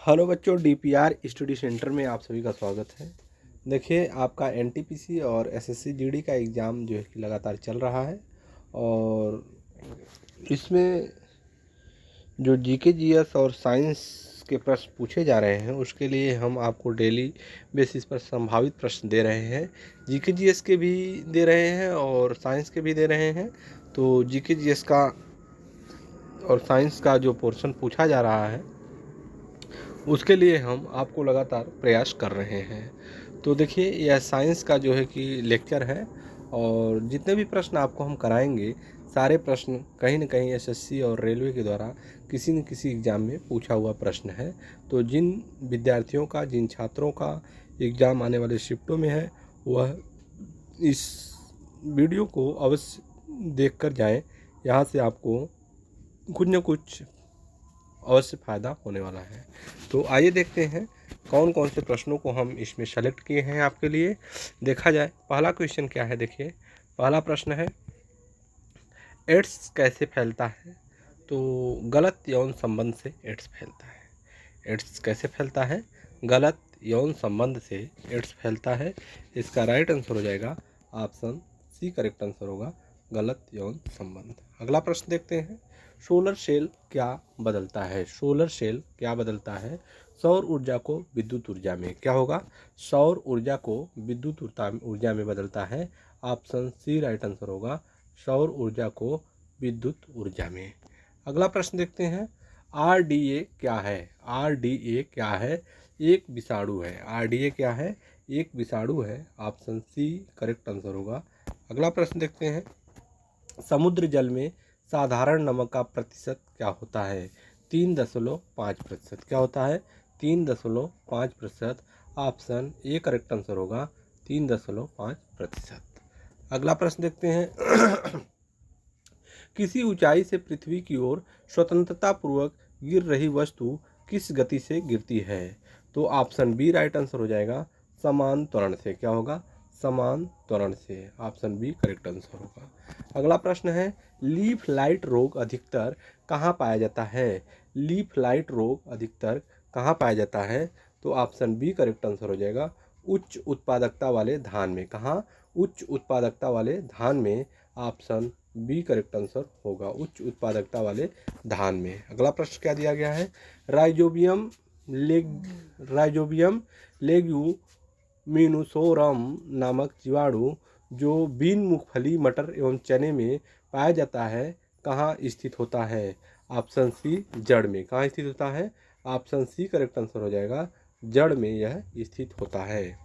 Hello बच्चों, DPR study centre में आप सभी का स्वागत है। देखिए, आपका एनटीपीसी और एसएससी जीडी का एग्ज़ाम जो है कि लगातार चल रहा है और इसमें जो जीके जीएस और साइंस के प्रश्न पूछे जा रहे हैं उसके लिए हम आपको डेली बेसिस पर संभावित प्रश्न दे रहे हैं। जीके जीएस के भी दे रहे हैं और साइंस के भी दे रहे हैं। तो जीके जीएस का और साइंस का जो पोर्शन पूछा जा रहा है उसके लिए हम आपको लगातार प्रयास कर रहे हैं। तो देखिए, यह साइंस का जो है कि लेक्चर है और जितने भी प्रश्न आपको हम कराएंगे सारे प्रश्न कहीं न कहीं एसएससी और रेलवे के द्वारा किसी न किसी एग्ज़ाम में पूछा हुआ प्रश्न है। तो जिन विद्यार्थियों का, जिन छात्रों का एग्ज़ाम आने वाले शिफ्टों में है, वह इस वीडियो को अवश्य देख कर जाएँ। यहाँ से आपको कुछ न कुछ अवश्य फ़ायदा होने वाला है। तो आइए देखते हैं कौन कौन से प्रश्नों को हम इसमें सेलेक्ट किए हैं आपके लिए। देखा जाए, पहला क्वेश्चन क्या है। देखिए, पहला प्रश्न है, एड्स कैसे फैलता है? तो गलत यौन संबंध से एड्स फैलता है। एड्स कैसे फैलता है? गलत यौन संबंध से एड्स फैलता है। इसका राइट आंसर हो जाएगा ऑप्शन सी। करेक्ट आंसर होगा गलत यौन संबंध। अगला प्रश्न देखते हैं, सोलर सेल क्या बदलता है? सोलर सेल क्या बदलता है? सौर ऊर्जा को विद्युत ऊर्जा में। क्या होगा? सौर ऊर्जा को विद्युत ऊर्जा में बदलता है। ऑप्शन सी राइट आंसर होगा सौर ऊर्जा को विद्युत ऊर्जा में। अगला प्रश्न देखते हैं, आरडीए क्या है? आरडीए क्या है? एक विषाणु है। आरडीए क्या है? एक विषाणु है। ऑप्शन सी करेक्ट आंसर होगा। अगला प्रश्न देखते हैं, समुद्र जल में साधारण नमक का प्रतिशत क्या होता है? 3.5%। क्या होता है? 3.5%। ऑप्शन ए करेक्ट आंसर होगा 3.5%। अगला प्रश्न देखते हैं, किसी ऊंचाई से पृथ्वी की ओर स्वतंत्रता पूर्वक गिर रही वस्तु किस गति से गिरती है? तो ऑप्शन बी राइट आंसर हो जाएगा समान त्वरण से। क्या होगा? समान त्वरण से। ऑप्शन बी करेक्ट आंसर होगा। अगला प्रश्न है, लीफ लाइट रोग अधिकतर कहाँ पाया जाता है? लीफ लाइट रोग अधिकतर कहाँ पाया जाता है? तो ऑप्शन बी करेक्ट आंसर हो जाएगा उच्च उत्पादकता वाले धान में। कहाँ? उच्च उत्पादकता वाले धान में। ऑप्शन बी करेक्ट आंसर होगा उच्च उत्पादकता वाले धान में। अगला प्रश्न क्या दिया गया है, राइजोबियम लेग्यूमिनोसोरम नामक जीवाणु जो बीन, मूंगफली, मटर एवं चने में पाया जाता है कहाँ स्थित होता है? ऑप्शन सी जड़ में। कहाँ स्थित होता है? ऑप्शन सी करेक्ट आंसर हो जाएगा जड़ में यह स्थित होता है।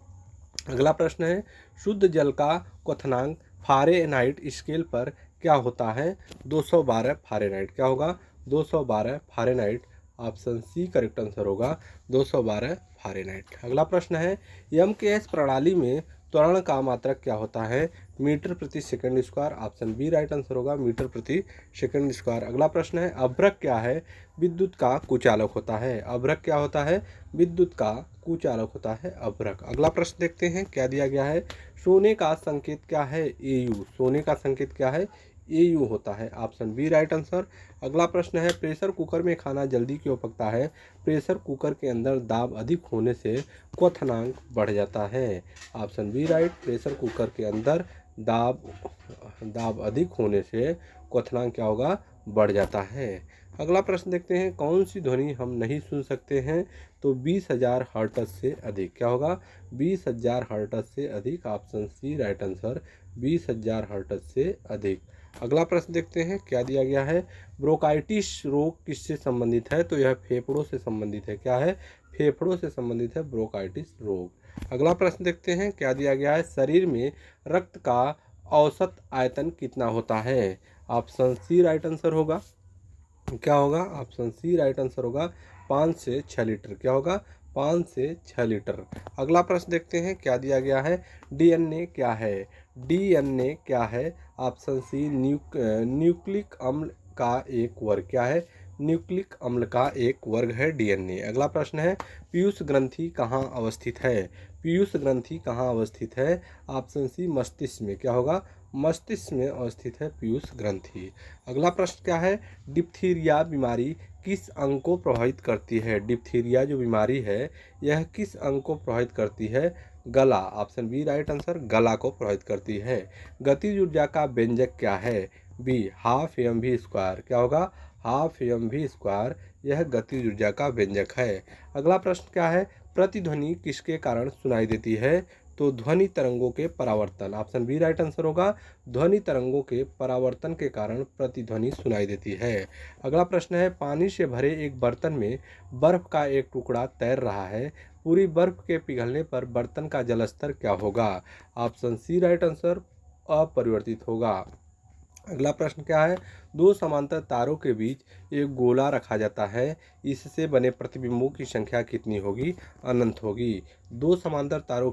अगला प्रश्न है, शुद्ध जल का क्वथनांक फ़ारेनहाइट स्केल पर क्या होता है? 212 फ़ारेनहाइट। क्या होगा? 212 Fahrenheit. Option C correct answer होगा 212 फ़ारेनहाइट। अगला प्रश्न है, एमकेएस प्रणाली में त्वरण का मात्रक क्या होता है? मीटर प्रति second square. Option B right answer होगा मीटर प्रति सेकंड स्क्वायर। अगला प्रश्न है, अभ्रक क्या है? विद्युत का कुचालक होता है। अभ्रक क्या होता है? विद्युत का कुचालक होता है अभ्रक। अगला प्रश्न देखते हैं क्या दिया गया है, सोने का संकेत क्या है? एयू। सोने का संकेत क्या है? एयू होता है। Option B right answer. अगला प्रश्न है, प्रेशर कुकर में खाना जल्दी क्यों पकता है? प्रेशर कुकर के अंदर दाब अधिक होने से क्वथनांक बढ़ जाता है। Option B right. Pressure cooker के अंदर दाब अधिक होने से क्वथनांक क्या होगा? बढ़ जाता है। अगला प्रश्न देखते हैं, कौन सी ध्वनि हम नहीं सुन सकते हैं? तो 20,000 हर्ट्ज से अधिक। क्या होगा? 20,000 हर्ट्ज से अधिक। Option C right answer 20,000 hertz से अधिक। अगला प्रश्न देखते हैं क्या दिया गया है, ब्रोंकाइटिस रोग किससे संबंधित है? तो यह फेफड़ों से संबंधित है। क्या है? फेफड़ों से संबंधित है ब्रोंकाइटिस रोग। अगला प्रश्न देखते हैं क्या दिया गया है, शरीर में रक्त का औसत आयतन कितना होता है? ऑप्शन सी राइट आंसर होगा। क्या होगा? ऑप्शन सी राइट आंसर होगा 5 से 6 लीटर। क्या होगा? 5 से 6 लीटर। अगला प्रश्न देखते हैं क्या दिया गया है, डीएनए क्या है? डीएनए क्या है? ऑप्शन सी न्यूक्लिक अम्ल का एक वर्ग। क्या है? न्यूक्लिक अम्ल का एक वर्ग है डीएनए। अगला प्रश्न है, पीयूष ग्रंथि कहाँ अवस्थित है? पीयूष ग्रंथि कहाँ अवस्थित है? ऑप्शन सी मस्तिष्क में। क्या होगा? मस्तिष्क में अवस्थित है पीयूष ग्रंथि। अगला प्रश्न क्या है, डिप्थीरिया बीमारी किस अंग को प्रभावित करती है? डिप्थीरिया जो बीमारी है यह किस अंग को प्रभावित करती है? गला। ऑप्शन बी राइट आंसर, गला को प्रभावित करती है। गतिज ऊर्जा का व्यंजक क्या है? B half M V square. क्या होगा? हाफ एम वी स्क्वायर, यह गतिज ऊर्जा का व्यंजक है। अगला प्रश्न क्या है? प्रतिध्वनि किसके कारण सुनाई देती है? तो ध्वनि तरंगों के परावर्तन। ऑप्शन बी राइट आंसर होगा, ध्वनि तरंगों के परावर्तन के कारण प्रतिध्वनि सुनाई देती है। अगला प्रश्न है, पानी से भरे एक बर्तन में बर्फ का एक टुकड़ा तैर रहा है, पूरी बर्फ के पिघलने पर बर्तन का जलस्तर क्या होगा? ऑप्शन सी राइट आंसर, अपरिवर्तित होगा। अगला प्रश्न क्या है? दो समांतर तारों के बीच एक गोला रखा जाता है, इससे बने प्रतिबिंबों की संख्या कितनी होगी? अनंत होगी। दो समांतर तारों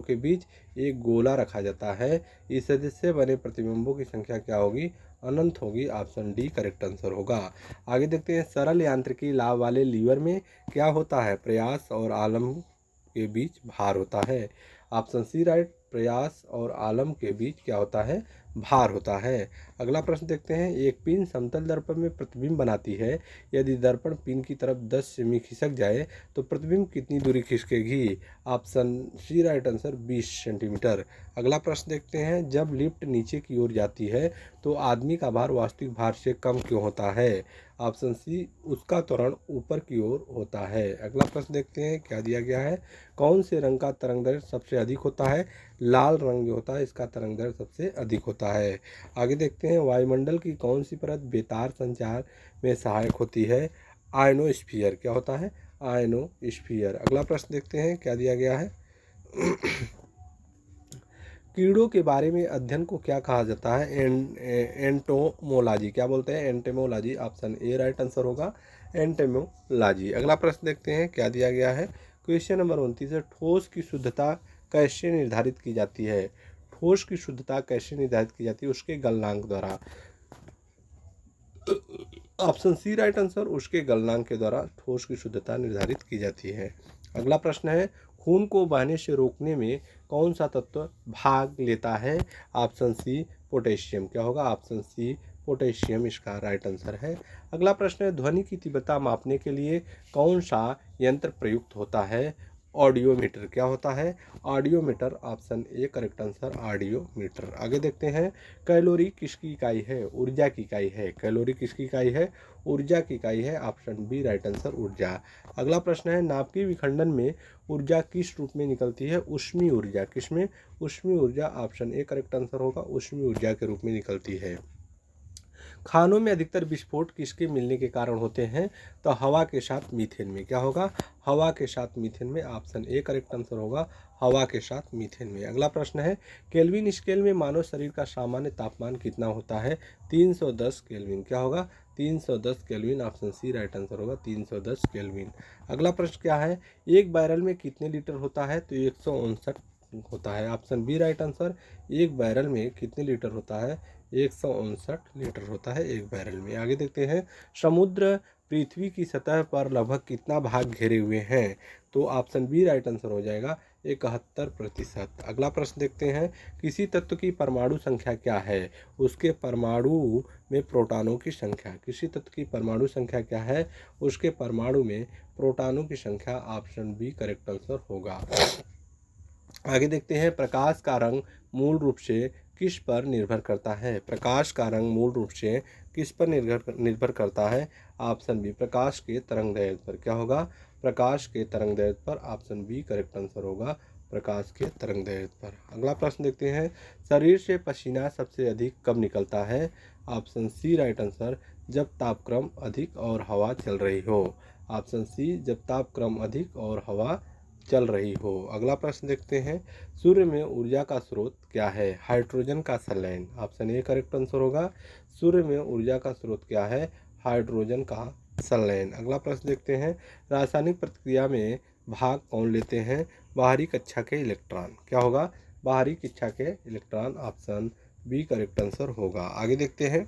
के बीच एक गोला रखा जाता है, इससे बने प्रतिबिंबों की संख्या क्या होगी? अनंत होगी। ऑप्शन डी करेक्ट आंसर होगा। आगे देखते हैं, सरल यांत्रिकी लाभ वाले लीवर में क्या होता है? प्रयास और आलम के बीच भार होता है। ऑप्शन सी राइट, प्रयास और आलम के बीच क्या होता है? भार होता है। अगला प्रश्न देखते हैं, एक पिन समतल दर्पण में प्रतिबिंब बनाती है, यदि दर्पण पिन की तरफ 10 सेमी खिसक जाए तो प्रतिबिंब कितनी दूरी खिसकेगी? Option C right answer, 20 centimetre. अगला प्रश्न देखते हैं, जब लिफ्ट नीचे की ओर जाती है तो आदमी का भार वास्तविक भार से कम क्यों होता है? ऑप्शन सी, उसका त्वरण ऊपर की ओर होता है। अगला प्रश्न देखते हैं, क्या दिया गया है? कौन से रंग का तरंगदैर्घ्य सबसे अधिक होता है? लाल रंग जो होता है इसका तरंगदैर्घ्य सबसे अधिक होता है। आगे देखते हैं, वायुमंडल की कौन सी परत बेतार संचार में सहायक होती है? आयनोस्फीयर। क्या होता है? आयनोस्फीयर। अगला प्रश्न देखते हैं, क्या दिया गया है? कीड़ों के बारे में अध्ययन को क्या कहा जाता है? एंटोमोलॉजी। क्या बोलते हैं? Entomology. Option A right answer होगा, एंटेमोलॉजी। अगला प्रश्न देखते हैं, क्या दिया गया है? क्वेश्चन नंबर 29 है, ठोस की शुद्धता कैसे निर्धारित की जाती है? ठोस की शुद्धता कैसे निर्धारित की जाती है? उसके गलनांक द्वारा। ऑप्शन सी राइट आंसर, उसके गलनांक के द्वारा ठोस की शुद्धता निर्धारित की जाती है। अगला प्रश्न है, खून को बहने से रोकने में कौन सा तत्व भाग लेता है? Option C potassium. क्या होगा? ऑप्शन सी पोटेशियम इसका राइट आंसर है। अगला प्रश्न है, ध्वनि की तीव्रता मापने के लिए कौन सा यंत्र प्रयुक्त होता है? ऑडियोमीटर। क्या होता है? Audiometer. Option A correct answer, audiometer. आगे देखते हैं, कैलोरी किसकी इकाई है? ऊर्जा की इकाई है। कैलोरी किसकी इकाई है? ऊर्जा की इकाई है। ऑप्शन बी राइट आंसर, ऊर्जा। अगला प्रश्न है, नाभिकीय विखंडन में ऊर्जा किस रूप में निकलती है? ऊष्मीय ऊर्जा। किसमें? ऊष्मीय ऊर्जा। ऑप्शन ए करेक्ट आंसर होगा, ऊष्मीय ऊर्जा के रूप में निकलती है। खानों में अधिकतर विस्फोट किसके मिलने के कारण होते हैं? तो हवा के साथ मीथेन में। क्या होगा? हवा के साथ मीथेन में। ऑप्शन ए करेक्ट आंसर होगा, हवा के साथ मीथेन में। अगला प्रश्न है, केल्विन स्केल में मानव शरीर का सामान्य तापमान कितना होता है? 310 केल्विन। क्या होगा? 310 kelvin. Option C right answer होगा, 310 केल्विन। अगला प्रश्न क्या है, एक बैरल में कितने लीटर होता है? तो 159 होता है। ऑप्शन बी राइट आंसर, एक बैरल में कितने लीटर होता है? 159 लीटर होता है एक बैरल में। आगे देखते हैं, समुद्र पृथ्वी की सतह पर लगभग कितना भाग घेरे हुए हैं? तो ऑप्शन बी राइट आंसर हो जाएगा, 71%। अगला प्रश्न देखते हैं, किसी तत्व की परमाणु संख्या क्या है? उसके परमाणु में प्रोटॉनों की संख्या। किसी तत्व की परमाणु संख्या क्या है? उसके परमाणु में प्रोटॉनों की संख्या। ऑप्शन बी करेक्ट आंसर होगा। आगे देखते हैं, प्रकाश का रंग मूल रूप से किस पर निर्भर करता है? प्रकाश का रंग मूल रूप से किस पर निर्भर करता है? ऑप्शन बी, प्रकाश के तरंगदैर्घ्य पर। क्या होगा? प्रकाश के तरंगदैर्घ्य पर। ऑप्शन बी करेक्ट आंसर होगा, प्रकाश के तरंगदैर्घ्य पर। अगला प्रश्न देखते हैं, शरीर से पसीना सबसे अधिक कब निकलता है? ऑप्शन सी राइट आंसर, जब तापक्रम अधिक और हवा चल रही हो। ऑप्शन सी, जब तापक्रम अधिक और हवा चल रही हो। अगला प्रश्न देखते हैं, सूर्य में ऊर्जा का स्रोत क्या है? हाइड्रोजन का संलयन। ऑप्शन ए करेक्ट आंसर होगा, सूर्य में ऊर्जा का स्रोत क्या है? हाइड्रोजन का संलयन। अगला प्रश्न देखते हैं, रासायनिक प्रतिक्रिया में भाग कौन लेते हैं? बाहरी कक्षा के इलेक्ट्रॉन। क्या होगा? बाहरी कक्षा के electron. Option B correct answer होगा। आगे देखते हैं,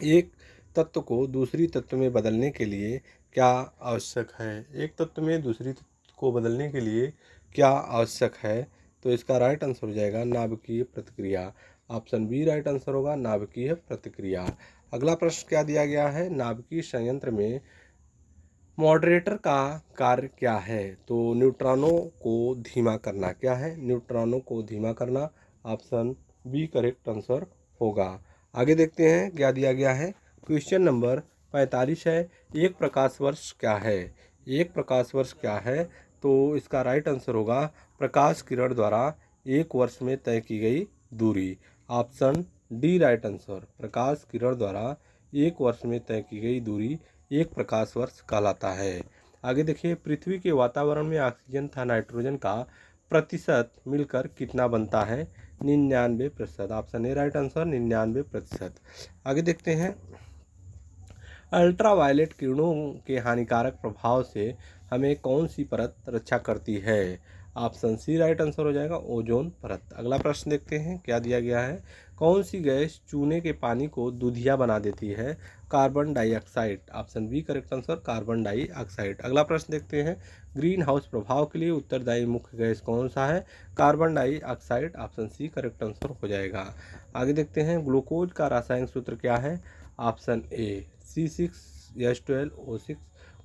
एक तत्व को दूसरी तत्व में बदलने के लिए क्या आवश्यक है? एक तत्व में दूसरी तत्व को बदलने के लिए क्या आवश्यक है? तो इसका राइट आंसर हो जाएगा, नाभिकीय प्रतिक्रिया। ऑप्शन बी राइट आंसर होगा, नाभिकीय प्रतिक्रिया। अगला प्रश्न क्या दिया गया है, नाभिकीय संयंत्र में मॉडरेटर का कार्य क्या है? तो न्यूट्रॉनों को धीमा करना। क्या है? न्यूट्रॉनों को धीमा करना। ऑप्शन बी करेक्ट आंसर होगा। आगे देखते हैं क्या दिया गया है। क्वेश्चन नंबर 45 है, एक प्रकाश वर्ष क्या है? एक प्रकाश वर्ष क्या है? तो इसका राइट आंसर होगा प्रकाश किरण द्वारा एक वर्ष में तय की गई दूरी। Option D right answer. प्रकाश किरण द्वारा एक वर्ष में तय की गई दूरी एक प्रकाश वर्ष कहलाता है। आगे देखिए, पृथ्वी के वातावरण में ऑक्सीजन तथा नाइट्रोजन का प्रतिशत मिलकर कितना बनता है? 99%। Option A right answer 99%। आगे देखते हैं, अल्ट्रावायलेट किरणों के हानिकारक प्रभाव से हमें कौन सी परत रक्षा करती है? ऑप्शन सी राइट आंसर हो जाएगा, ओजोन परत। अगला प्रश्न देखते हैं क्या दिया गया है। कौन सी गैस चूने के पानी को दूधिया बना देती है? Carbon dioxide. Option B correct answer, carbon dioxide. अगला प्रश्न देखते हैं, ग्रीन हाउस प्रभाव के लिए उत्तरदायी मुख्य गैस कौन सा है? Carbon dioxide. Option C correct answer हो जाएगा। आगे देखते हैं, ग्लूकोज का रासायनिक सूत्र क्या है? ऑप्शन ए C6H12O6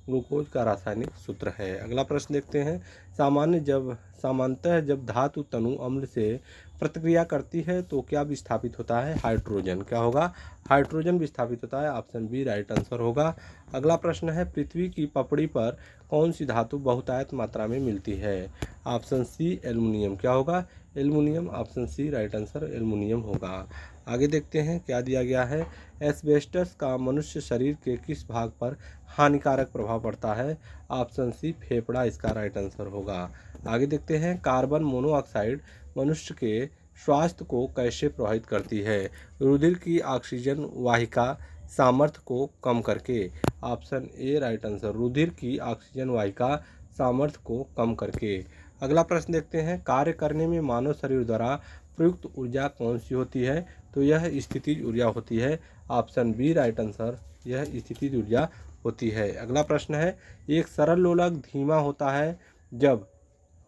ग्लूकोज का रासायनिक सूत्र है। अगला प्रश्न देखते हैं, सामान्यतः जब धातु तनु अम्ल से प्रतिक्रिया करती है तो क्या विस्थापित होता है? हाइड्रोजन। क्या होगा? हाइड्रोजन विस्थापित होता है। ऑप्शन बी राइट आंसर होगा। अगला प्रश्न है, पृथ्वी की पपड़ी पर कौन सी धातु बहुतायत मात्रा में मिलती है? Option C aluminium. क्या होगा? Aluminium. Option C right answer aluminium होगा। आगे देखते हैं क्या दिया गया है, एस्बेस्टस का मनुष्य शरीर के किस भाग पर हानिकारक प्रभाव पड़ता है? ऑप्शन सी फेफड़ा इसका राइट आंसर होगा। आगे देखते हैं, कार्बन मोनोऑक्साइड मनुष्य के स्वास्थ्य को कैसे प्रभावित करती है? रुधिर की ऑक्सीजन वाहिका सामर्थ्य को कम करके। ऑप्शन ए राइट आंसर, रुधिर की ऑक्सीजन वाहिका सामर्थ्य को कम करके। अगला प्रश्न देखते हैं, कार्य करने में मानव शरीर द्वारा प्रयुक्त ऊर्जा कौन सी होती है? तो यह स्थितिज ऊर्जा होती है। ऑप्शन बी राइट आंसर, यह स्थितिज ऊर्जा होती है। अगला प्रश्न है, एक सरल लोलक धीमा होता है जब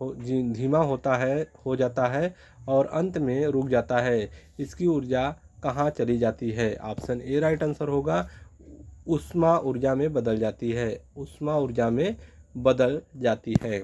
धीमा होता है हो जाता है और अंत में रुक जाता है, इसकी ऊर्जा कहाँ चली जाती है? ऑप्शन ए राइट आंसर होगा, ऊष्मा ऊर्जा में बदल जाती है। ऊष्मा ऊर्जा में बदल जाती है।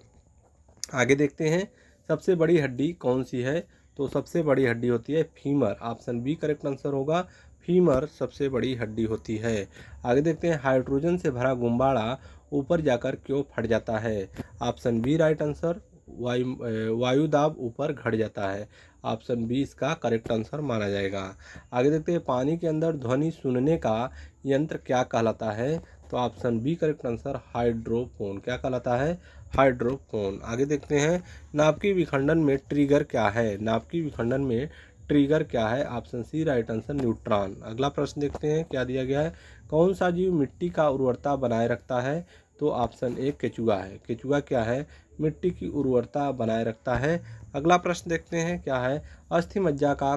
आगे देखते हैं, सबसे बड़ी हड्डी कौन सी है? तो सबसे बड़ी हड्डी होती है femur. Option B correct answer होगा, फीमर सबसे बड़ी हड्डी होती है। आगे देखते हैं, हाइड्रोजन से भरा गुब्बारा ऊपर जाकर क्यों फट जाता है? ऑप्शन बी राइट आंसर, वायु दाब ऊपर घट जाता है। ऑप्शन बी इसका करेक्ट आंसर माना जाएगा। आगे देखते हैं, पानी के अंदर ध्वनि सुनने का यंत्र क्या कहलाता है? तो option B correct answer, hydrophone. क्या कहलाता है? हाइड्रोफोन। आगे देखते हैं, नाभिकीय विखंडन में ट्रिगर क्या है? नाभिकीय विखंडन में ट्रिगर क्या है? Option C right answer, neutron. अगला प्रश्न देखते हैं क्या दिया गया है, कौन सा जीव मिट्टी का उर्वरता बनाए रखता है? तो ऑप्शन ए केचुआ है। केचुआ क्या है? मिट्टी की उर्वरता बनाए रखता है। अगला प्रश्न देखते हैं क्या है, अस्थि मज्जा का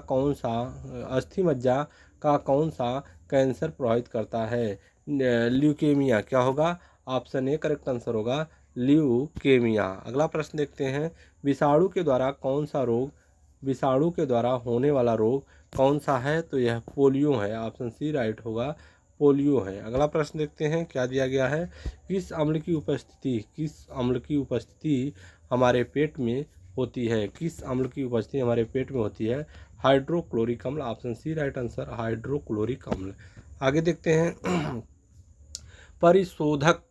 कौन सा कैंसर प्रभावित करता है? ल्यूकेमिया। क्या होगा? ऑप्शन ए करेक्ट आंसर होगा, ल्यूकेमिया। अगला प्रश्न देखते हैं, विषाणु के द्वारा होने वाला रोग कौन सा है? तो यह पोलियो है। ऑप्शन सी राइट होगा, पोलियो है। अगला प्रश्न देखते हैं क्या दिया गया है, किस अम्ल की उपस्थिति हमारे पेट में होती है? किस अम्ल की उपस्थिति हमारे पेट में होती है? हाइड्रोक्लोरिक अम्ल। Option C right answer, hydrochloric अम्ल। आगे देखते हैं, परिशोधक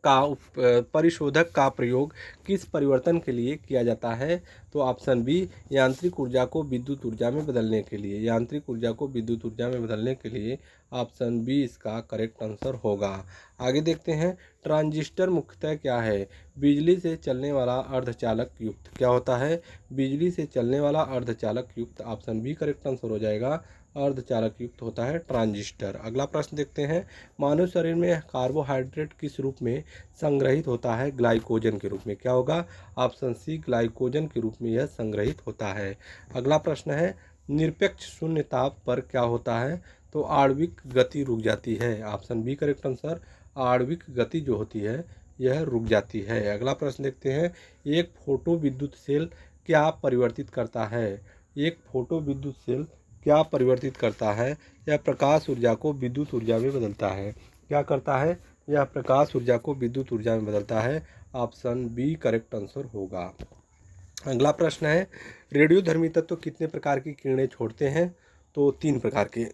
का प्रयोग किस परिवर्तन के लिए किया जाता है? तो ऑप्शन बी, यांत्रिक ऊर्जा को विद्युत ऊर्जा में बदलने के लिए। यांत्रिक ऊर्जा को विद्युत ऊर्जा में बदलने के लिए ऑप्शन बी इसका करेक्ट आंसर होगा। आगे देखते हैं, ट्रांजिस्टर मुख्यतः क्या है? बिजली से चलने वाला अर्धचालक युक्त। क्या होता है? बिजली से चलने वाला अर्धचालक युक्त। ऑप्शन बी करेक्ट आंसर हो जाएगा, अर्धचालक युक्त होता है ट्रांजिस्टर। अगला प्रश्न देखते हैं, मानव शरीर में कार्बोहाइड्रेट किस रूप में संग्रहित होता है? ग्लाइकोजन के रूप में। क्या होगा? ऑप्शन सी ग्लाइकोजन के रूप में यह संग्रहित होता है। अगला प्रश्न है, निरपेक्ष शून्य ताप पर क्या होता है? तो आणविक गति रुक जाती है। ऑप्शन बी करेक्ट आंसर, आणविक गति जो होती है यह रुक जाती है। अगला प्रश्न देखते हैं, एक फोटो विद्युत सेल क्या परिवर्तित करता है? एक फोटो विद्युत सेल क्या परिवर्तित करता है? यह प्रकाश ऊर्जा को विद्युत ऊर्जा में बदलता है। क्या करता है? यह प्रकाश ऊर्जा को विद्युत ऊर्जा में बदलता है। ऑप्शन बी करेक्ट आंसर होगा। अगला प्रश्न है, रेडियोधर्मी तत्व कितने प्रकार की किरणें छोड़ते हैं? तो 3 प्रकार के।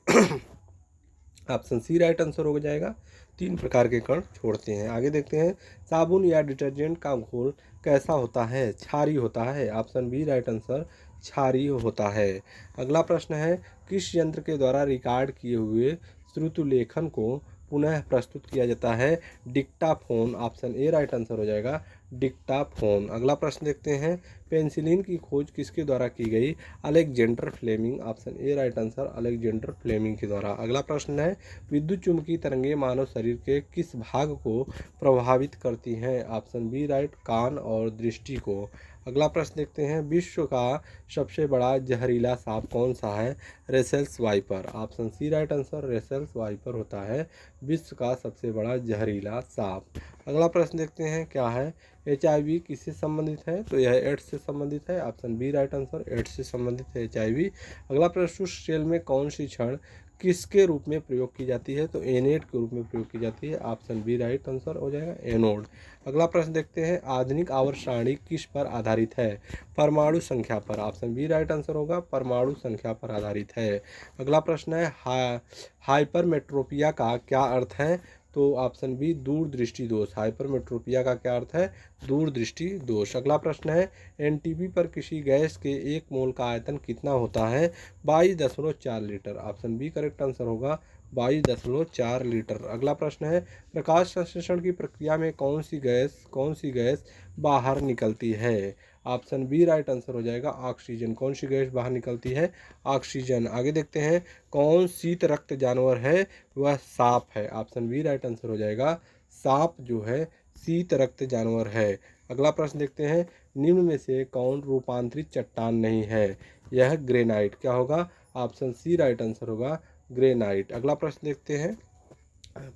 ऑप्शन सी राइट आंसर हो जाएगा। 3 प्रकार के कण छोड़ते हैं। आगे देखते हैं, साबुन या डिटर्जेंट का घोल कैसा होता है? क्षारीय होता है। ऑप्शन बी राइट आंसर, क्षारीय होता है। अगला प्रश्न है, किस यंत्र के द्वारा रिकॉर्ड किए हुए श्रुतिलेखन को पुनः प्रस्तुत किया जाता है? Dictaphone. Option A right answer हो जाएगा, डिक्टाफोन। अगला प्रश्न देखते हैं, पेनिसिलिन की खोज किसके द्वारा की गई? Alexander Fleming. Option A right answer, Alexander Fleming के द्वारा। अगला प्रश्न है, विद्युत चुम्बकीय तरंगें मानव शरीर के किस भाग को प्रभावित करती हैं? ऑप्शन बी राइट, कान और दृष्टि को। अगला प्रश्न देखते हैं, विश्व का सबसे बड़ा जहरीला सांप कौन सा है? Russell's viper. Option C right answer, Russell's viper होता है विश्व का सबसे बड़ा जहरीला सांप। अगला प्रश्न देखते हैं, क्या है? HIV किससे संबंधित है? तो यह एड्स से संबंधित है। Option B right answer, AIDS से संबंधित है HIV। अगला प्रश्न, सेल में कौन सी क्षण किसके रूप में प्रयोग की जाती है? तो एनेट के रूप में प्रयोग की जाती है। ऑप्शन बी राइट आंसर हो जाएगा, एनोड। अगला प्रश्न देखते हैं, आधुनिक आवर्त सारणी किस पर आधारित है? परमाणु संख्या पर। ऑप्शन बी राइट आंसर होगा, परमाणु संख्या पर आधारित है। अगला प्रश्न है, हाइपरमेट्रोपिया का क्या अर्थ है? तो ऑप्शन बी दूरदृष्टि दोष। हाइपरमेट्रोपिया का क्या अर्थ है? दूरदृष्टि दोष। अगला प्रश्न है, एनटीपी पर किसी गैस के 1 मोल का आयतन कितना होता है? 22.4 litre. Option B correct answer होगा, 22.4 लीटर। अगला प्रश्न है, प्रकाश संश्लेषण की प्रक्रिया में कौन सी गैस बाहर निकलती है? ऑप्शन बी राइट आंसर हो जाएगा, ऑक्सीजन। कौन सी गैस बाहर निकलती है? ऑक्सीजन। आगे देखते हैं, कौन शीत रक्त जानवर है? वह सांप है। ऑप्शन बी राइट आंसर हो जाएगा, सांप जो है शीत रक्त जानवर है। अगला प्रश्न देखते हैं, निम्न में से कौन रूपांतरित चट्टान नहीं है? यह ग्रेनाइट। क्या होगा? ऑप्शन सी राइट आंसर होगा, ग्रेनाइट। अगला प्रश्न देखते हैं,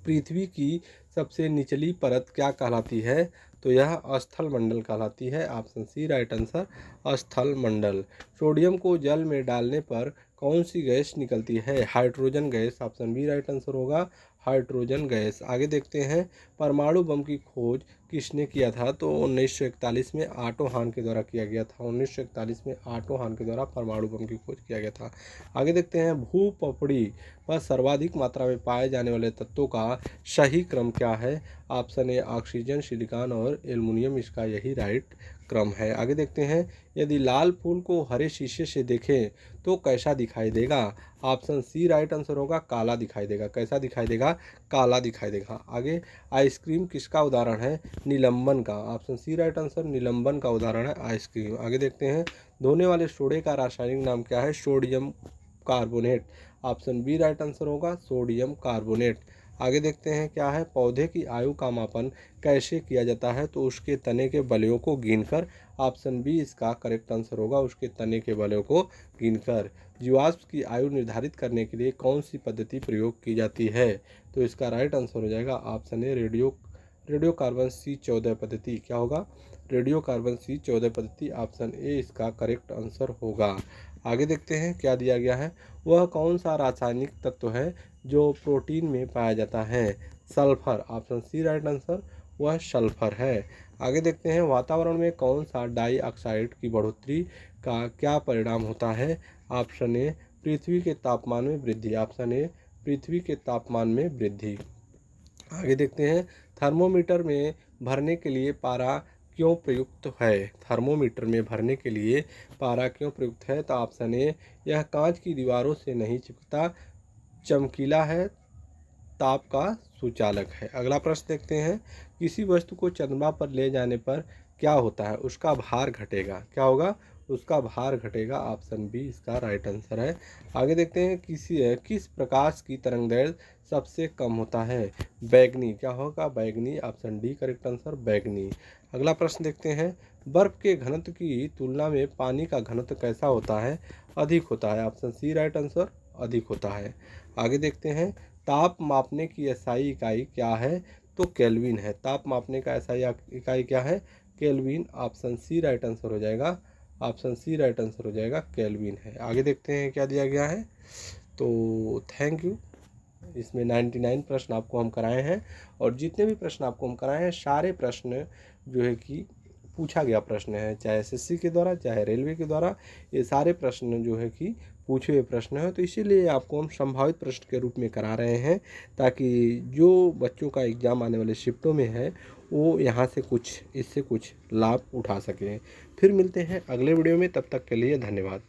पृथ्वी की सबसे निचली परत क्या कहलाती है? तो यह स्थल मंडल कहलाती है। ऑप्शन सी राइट आंसर, स्थल मंडल। सोडियम को जल में डालने पर कौन सी गैस निकलती है? Hydrogen gas. Option B right answer होगा, हाइड्रोजन गैस। आगे देखते हैं, परमाणु बम की खोज किसने किया था? तो 1941 में ऑटो हान के द्वारा किया गया था। 1941 में ऑटो हान के द्वारा परमाणु बम की खोज किया गया था। आगे देखते हैं, भूपपड़ी पर सर्वाधिक मात्रा में पाए जाने वाले तत्वों का सही क्रम क्या है? ऑप्शन ए ऑक्सीजन, सिलिकॉन और एल्युमिनियम, इसका यही राइट क्रम है। आगे देखते हैं, यदि लाल फूल को हरे शीशे से देखें तो कैसा दिखाई देगा? ऑप्शन सी राइट आंसर होगा, काला दिखाई देगा। कैसा दिखाई देगा? काला दिखाई देगा। आगे, आइसक्रीम किसका उदाहरण है? निलंबन का। ऑप्शन सी राइट आंसर, निलंबन का उदाहरण है आइसक्रीम। आगे देखते हैं, धोने वाले सोडे का रासायनिक नाम क्या है? Sodium carbonate. Option B right answer होगा, सोडियम कार्बोनेट। आगे देखते हैं, क्या है? पौधे की आयु का मापन कैसे किया जाता है? तो उसके तने के बलों को गिनकर। ऑप्शन बी इसका करेक्ट आंसर होगा, उसके तने के बलों को गिनकर। जीवाश्म की आयु निर्धारित करने के लिए कौन सी पद्धति प्रयोग की जाती है? तो इसका राइट आंसर हो जाएगा, option A radio carbon C14 पद्धति। क्या होगा? रेडियो कार्बन C14 पद्धति। ऑप्शन ए इसका करेक्ट आंसर होगा। आगे देखते हैं, क्या दिया गया है? वह कौन सा रासायनिक तत्व है जो प्रोटीन में पाया जाता है? Sulphur. Option C right answer, वह सल्फर है। आगे देखते हैं, वातावरण में कौन सा डाइऑक्साइड की बढ़ोतरी का क्या परिणाम होता है? ऑप्शन ए पृथ्वी के तापमान में वृद्धि। ऑप्शन ए पृथ्वी के तापमान में वृद्धि। आगे देखते हैं, थर्मोमीटर में भरने के लिए पारा क्यों प्रयुक्त है? थर्मोमीटर में भरने के लिए पारा क्यों प्रयुक्त है? तो ऑप्शन ए, यह कांच की दीवारों से नहीं चिपकता, चमकीला है, ताप का सुचालक है। अगला प्रश्न देखते हैं, किसी वस्तु को चंद्रमा पर ले जाने पर क्या होता है? उसका भार घटेगा। क्या होगा? उसका भार घटेगा। ऑप्शन बी इसका राइट आंसर है। आगे देखते हैं, किस प्रकाश की तरंगदैर्घ्य सबसे कम होता है? बैगनी। क्या होगा? बैगनी। ऑप्शन डी करेक्ट आंसर, बैगनी। अगला प्रश्न देखते हैं, बर्फ के घनत्व की तुलना में पानी का घनत्व कैसा होता है? अधिक होता है। ऑप्शन सी राइट आंसर, अधिक होता है। आगे देखते हैं, ताप मापने की एसआई इकाई क्या है? तो केल्विन है। ताप मापने का एसआई इकाई क्या है? Kelvin. Option C right answer हो जाएगा, ऑप्शन सी राइट आंसर हो जाएगा, केल्विन है। आगे देखते हैं, क्या दिया गया है? तो थैंक यू। इसमें 99 प्रश्न आपको हम कराए हैं, और जितने भी प्रश्न आपको हम कराए हैं सारे प्रश्न जो है कि पूछा गया प्रश्न है, चाहे एसएससी के द्वारा चाहे रेलवे के द्वारा, ये सारे प्रश्न जो है कि पूछे हुए प्रश्न हैं। तो इसीलिए आपको हम संभावित प्रश्न के रूप में करा रहे हैं, ताकि जो बच्चों का एग्ज़ाम आने वाले शिफ्टों में है वो यहाँ से इससे कुछ लाभ उठा सकें। फिर मिलते हैं अगले वीडियो में, तब तक के लिए धन्यवाद।